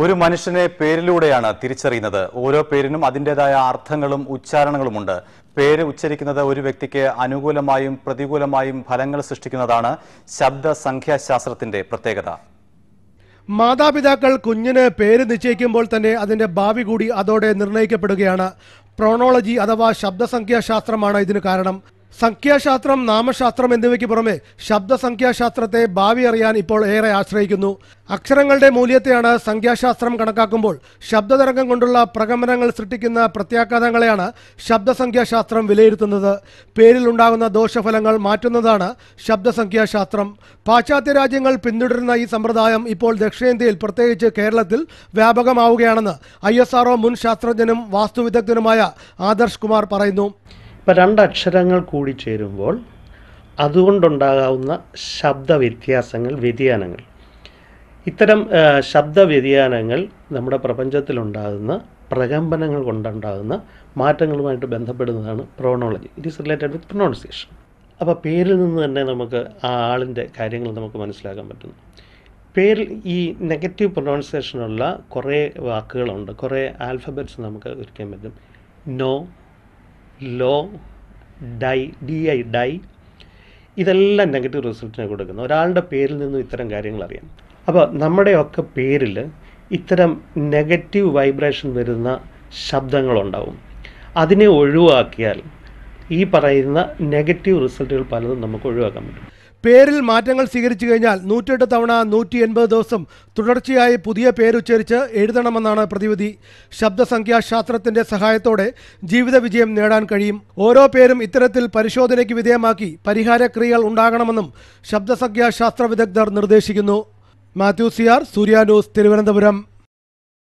ഒരു മനുഷ്യനെ പേരിലൂടെയാണ് തിരിച്ചറിയുന്നത്. ഓരോ പേരിനും അതിൻ്റെതായ അർത്ഥങ്ങളും ഉച്ചാരണങ്ങളുമുണ്ട്. പേര് ഉച്ചരിക്കുന്നത് ഒരു വ്യക്തിക്ക് അനുകൂലമായും പ്രതികൂലമായും ഫലങ്ങൾ സൃഷ്ടിക്കുന്നതാണ് ശബ്ദസംഖ്യാശാസ്ത്രത്തിന്റെ പ്രത്യേകത. മാതാപിതാക്കൾ കുഞ്ഞിന് പേര് നിശ്ചയിക്കുമ്പോൾ തന്നെ അതിന്റെ ഭാവി കൂടി അതോടെ നിർണ്ണയിക്കപ്പെടുകയാണ്. പ്രോണോളജി അഥവാ ശബ്ദസംഖ്യാശാസ്ത്രമാണ് ഇതിന് കാരണം. സംഖ്യാശാസ്ത്രം, നാമശാസ്ത്രം എന്നിവയ്ക്ക് പുറമെ ശബ്ദസംഖ്യാശാസ്ത്രത്തെ ഭാവി അറിയാൻ ഇപ്പോൾ ഏറെ ആശ്രയിക്കുന്നു. അക്ഷരങ്ങളുടെ മൂല്യത്തെയാണ് സംഖ്യാശാസ്ത്രം കണക്കാക്കുമ്പോൾ ശബ്ദതരംഗം കൊണ്ടുള്ള പ്രകമ്പനങ്ങൾ സൃഷ്ടിക്കുന്ന പ്രത്യാഘാതങ്ങളെയാണ് ശബ്ദസംഖ്യാശാസ്ത്രം വിലയിരുത്തുന്നത്. പേരിലുണ്ടാകുന്ന ദോഷഫലങ്ങൾ മാറ്റുന്നതാണ് ശബ്ദസംഖ്യാശാസ്ത്രം. പാശ്ചാത്യ രാജ്യങ്ങൾ പിന്തുടരുന്ന ഈ സമ്പ്രദായം ഇപ്പോൾ ദക്ഷിണേന്ത്യയിൽ, പ്രത്യേകിച്ച് കേരളത്തിൽ വ്യാപകമാവുകയാണെന്ന് ISRO മുൻ ശാസ്ത്രജ്ഞനും വാസ്തുവിദഗ്ധനുമായ ആദർശ് കുമാർ പറയുന്നു. ഇപ്പം രണ്ടക്ഷരങ്ങൾ കൂടി ചേരുമ്പോൾ അതുകൊണ്ടുണ്ടാകാവുന്ന വ്യതിയാനങ്ങൾ, ഇത്തരം ശബ്ദ വ്യതിയാനങ്ങൾ നമ്മുടെ പ്രപഞ്ചത്തിലുണ്ടാകുന്ന പ്രകമ്പനങ്ങൾ കൊണ്ടുണ്ടാകുന്ന മാറ്റങ്ങളുമായിട്ട് ബന്ധപ്പെടുന്നതാണ് പ്രോണോളജി. It is related with pronunciation. അപ്പോൾ പേരിൽ നിന്ന് തന്നെ നമുക്ക് ആ ആളിൻ്റെ കാര്യങ്ങൾ നമുക്ക് മനസ്സിലാക്കാൻ പറ്റുന്നു. പേരിൽ ഈ നെഗറ്റീവ് പ്രൊനൗൺസിയേഷനുള്ള കുറേ വാക്കുകളുണ്ട്, കുറേ ആൽഫബറ്റ്സ് നമുക്ക് ഒരിക്കാൻ പറ്റും. നോ, ലോ, ഡൈ, ഡൈ, ഇതെല്ലാം നെഗറ്റീവ് റിസൾട്ടിനെ കൊടുക്കുന്നു. ഒരാളുടെ പേരിൽ നിന്നും ഇത്തരം കാര്യങ്ങൾ അറിയാം. അപ്പോൾ നമ്മുടെയൊക്കെ പേരിൽ ഇത്തരം നെഗറ്റീവ് വൈബ്രേഷൻ വരുന്ന ശബ്ദങ്ങളുണ്ടാവും. അതിനെ ഒഴിവാക്കിയാൽ ഈ പറയുന്ന നെഗറ്റീവ് റിസൾട്ടുകൾ പലതും നമുക്ക് ഒഴിവാക്കാൻ പറ്റും. പേരിൽ മാറ്റങ്ങൾ സ്വീകരിച്ചു കഴിഞ്ഞാൽ 108 തവണ 180 ദിവസം തുടർച്ചയായി പുതിയ പേരുച്ചരിച്ച് എഴുതണമെന്നാണ് പ്രതിവിധി. ശബ്ദസംഖ്യാശാസ്ത്രത്തിന്റെ സഹായത്തോടെ ജീവിത വിജയം നേടാൻ കഴിയും. ഓരോ പേരും ഇത്തരത്തിൽ പരിശോധനയ്ക്ക് വിധേയമാക്കി പരിഹാരക്രിയകൾ ഉണ്ടാകണമെന്നും ശബ്ദസംഖ്യാശാസ്ത്ര വിദഗ്ധർ നിർദ്ദേശിക്കുന്നു. മാത്യു CR, സൂര്യ ന്യൂസ്, തിരുവനന്തപുരം.